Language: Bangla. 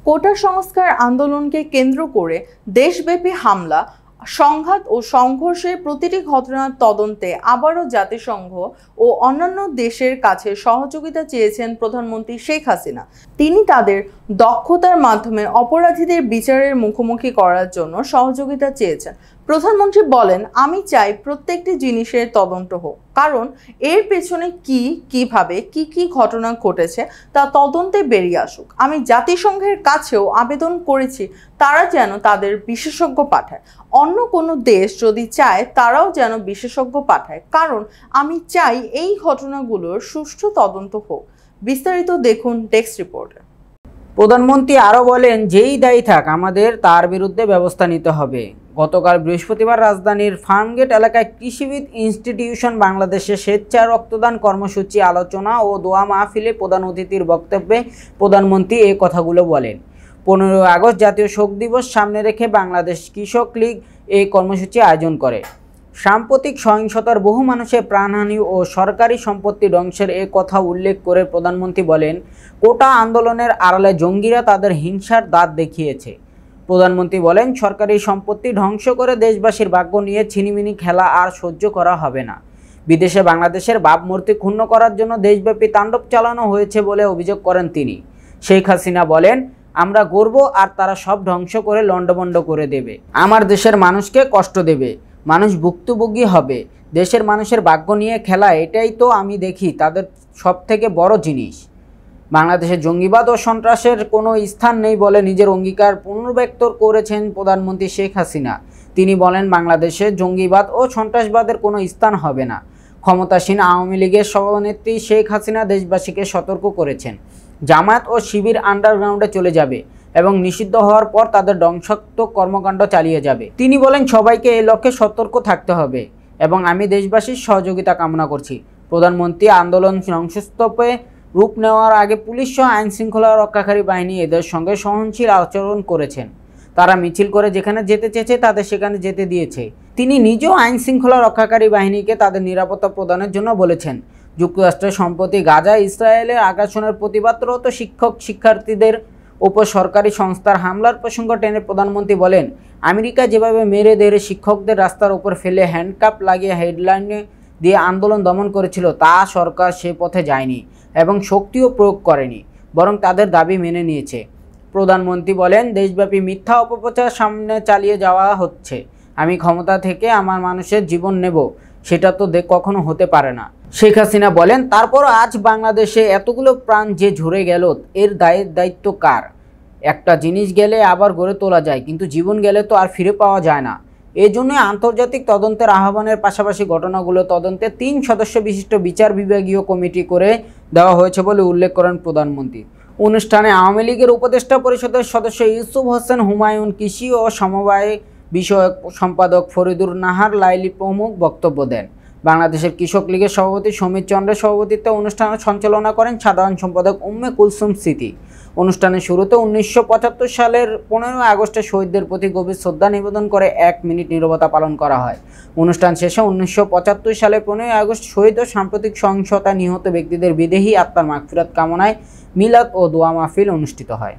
কোটা সংস্কার আন্দোলনকে কেন্দ্র করে দেশব্যাপী হামলা, সংঘাত ও সংঘর্ষের প্রতিটি ঘটনার তদন্তে আবারও জাতিসংঘ ও অন্যান্য দেশের কাছে সহযোগিতা চেয়েছেন প্রধানমন্ত্রী শেখ হাসিনা। তিনি তাদের দক্ষতার মাধ্যমে অপরাধীদের বিচারের মুখোমুখি করার জন্য সহযোগিতা চেয়েছেন। প্রধানমন্ত্রী বলেন, আমি চাই প্রত্যেকটি জিনিসের তদন্ত হোক, কারণ এর পেছনে কিভাবে কি ঘটনা ঘটেছে তা তদন্তে বেরিয়ে আসুক। আমি জাতিসংঘের কাছেও আবেদন করেছি তারা যেন তাদের বিশেষজ্ঞ পাঠায়। অন্য কোনো দেশ যদি চায় তারাও যেন বিশেষজ্ঞ পাঠায়, কারণ আমি চাই এই ঘটনাগুলোর সুষ্ঠু তদন্ত হোক। বিস্তারিত দেখুন ডেস্ক রিপোর্টে। প্রধানমন্ত্রী আরও বলেন, যেই দায়ী থাক আমাদের তার বিরুদ্ধে ব্যবস্থা নিতে হবে। গতকাল বৃহস্পতিবার রাজধানীর ফার্মগেট এলাকায় কৃষিবিদ ইনস্টিটিউশন বাংলাদেশে স্বেচ্ছা রক্তদান কর্মসূচি, আলোচনা ও দোয়া মাহফিলে প্রধান অতিথির বক্তব্যে প্রধানমন্ত্রী এই কথাগুলো বলেন। 15 আগস্ট জাতীয় শোক দিবস সামনে রেখে বাংলাদেশ কৃষক লীগ এই কর্মসূচি আয়োজন করে। সাম্প্রতিক সহিংসতার বহু মানুষের প্রাণহানি ও সরকারি সম্পত্তি ধ্বংসের এ কথা উল্লেখ করে প্রধানমন্ত্রী বলেন, কোটা আন্দোলনের আড়ালে জঙ্গিরা তাদের হিংসার দাঁত দেখিয়েছে। প্রধানমন্ত্রী বলেন, সরকারি সম্পত্তি ধ্বংস করে দেশবাসীর ভাগ্য নিয়ে ছিনিমিনি খেলা আর সহ্য করা হবে না। বিদেশে বাংলাদেশের ভাবমূর্তি ক্ষুণ্ণ করার জন্য দেশব্যাপী তাণ্ডব চালানো হয়েছে বলে অভিযোগ করেন তিনি। শেখ হাসিনা বলেন, আমরা গর্ব আর তারা সব ধ্বংস করে লণ্ডভণ্ড করে দেবে। আমার দেশের মানুষকে কষ্ট দেবে, মানুষ ভুক্তভোগী হবে। দেশের মানুষের ভাগ্য নিয়ে খেলা, এটাই তো আমি দেখি তাদের সবথেকে বড় জিনিস। বাংলাদেশে জঙ্গিবাদ ও সন্ত্রাসের কোনো স্থান নেই বলে নিজের অঙ্গীকার পুনর্ব্যক্ত করেছেন প্রধানমন্ত্রী শেখ হাসিনা। তিনি বলেন, বাংলাদেশে জঙ্গিবাদ ও সন্ত্রাসবাদের কোনো স্থান হবে না। ক্ষমতাসীন আওয়ামী লীগের সভানেত্রী শেখ হাসিনা দেশবাসীকে সতর্ক করেছেন, জামায়াত ও শিবির আন্ডারগ্রাউন্ডে চলে যাবে এবং নিষিদ্ধ হওয়ার পর তাদের ধ্বংসাত্মক কর্মকাণ্ড চালিয়ে যাবে। তিনি বলেন, সবাইকে এই লক্ষ্যে সতর্ক থাকতে হবে এবং আমি দেশবাসীর সহযোগিতা কামনা করছি। প্রধানমন্ত্রী আন্দোলন ধ্বংসস্তূপে রূপ নেওয়ার আগে পুলিশ সহ আইন শৃঙ্খলা রক্ষাকারী বাহিনী এদের সঙ্গে সহনশীল আচরণ করেছেন। তারা মিছিল করে যেখানে যেতে চেয়েছে তাদের সেখানে যেতে দিয়েছে। তিনি নিজেও আইন শৃঙ্খলা রক্ষাকারী বাহিনীকে তাদের নিরাপত্তা প্রদানের জন্য বলেছেন। যুক্তরাষ্ট্রের সম্প্রতি গাজা ইসরায়েলের আগ্রাসনের প্রতিবাদরত শিক্ষার্থীদের উপর সরকারি সংস্থার হামলার প্রসঙ্গ টেনে প্রধানমন্ত্রী বলেন, আমেরিকা যেভাবে মেরে ধরে শিক্ষকদের রাস্তার উপর ফেলে হ্যান্ডকাপ লাগিয়ে হেডলাইনে দিয়ে আন্দোলন দমন করেছিল, তা সরকার সে পথে যায়নি এবং শক্তিও প্রয়োগ করেনি, বরং তাদের দাবি মেনে নিয়েছে। প্রধানমন্ত্রী বলেন, দেশব্যাপী মিথ্যা অপপ্রচার সামনে চালিয়ে যাওয়া হচ্ছে। আমি ক্ষমতা থেকে আমার মানুষের জীবন নেব, সেটা তো কখনো হতে পারে না। শেখ হাসিনা বলেন, তারপর আজ বাংলাদেশে এতগুলো প্রাণ যে ঝরে গেল এর দায়িত্ব কার? একটা জিনিস গেলে আবার গড়ে তোলা যায়, কিন্তু জীবন গেলে তো আর ফিরে পাওয়া যায় না। এই জন্যই আন্তর্জাতিক তদন্তের আহ্বানের পাশাপাশি ঘটনাগুলো তদন্তে 3 সদস্য বিশিষ্ট বিচার বিভাগীয় কমিটি করে দেওয়া হয়েছে বলে উল্লেখ করেন প্রধানমন্ত্রী। অনুষ্ঠানে আওয়ামী লীগের উপদেষ্টা পরিষদের সদস্য ইউসুফ হোসেন হুমায়ুন, কৃষি ও সমবায় বিষয়ক সম্পাদক ফরিদুর নাহার লাইলি প্রমুখ বক্তব্য দেন। বাংলাদেশের কৃষক লীগের সভাপতি সমীর চন্দ্রের সভাপতিত্বে অনুষ্ঠানে সঞ্চালনা করেন সাধারণ সম্পাদক উম্মে কুলসুম স্মৃতি। অনুষ্ঠানের শুরুতে 1975 সালের 15 আগস্টে শহীদদের প্রতি গভীর শ্রদ্ধা নিবেদন করে 1 মিনিট নীরবতা পালন করা হয়। অনুষ্ঠান শেষে 1975 সালের 15 আগস্ট শহীদ ও সাম্প্রতিক সহিংসতায় নিহত ব্যক্তিদের বিদেহী আত্মার মাগফিরাত কামনায় মিলাদ ও দোয়া মাহফিল অনুষ্ঠিত হয়।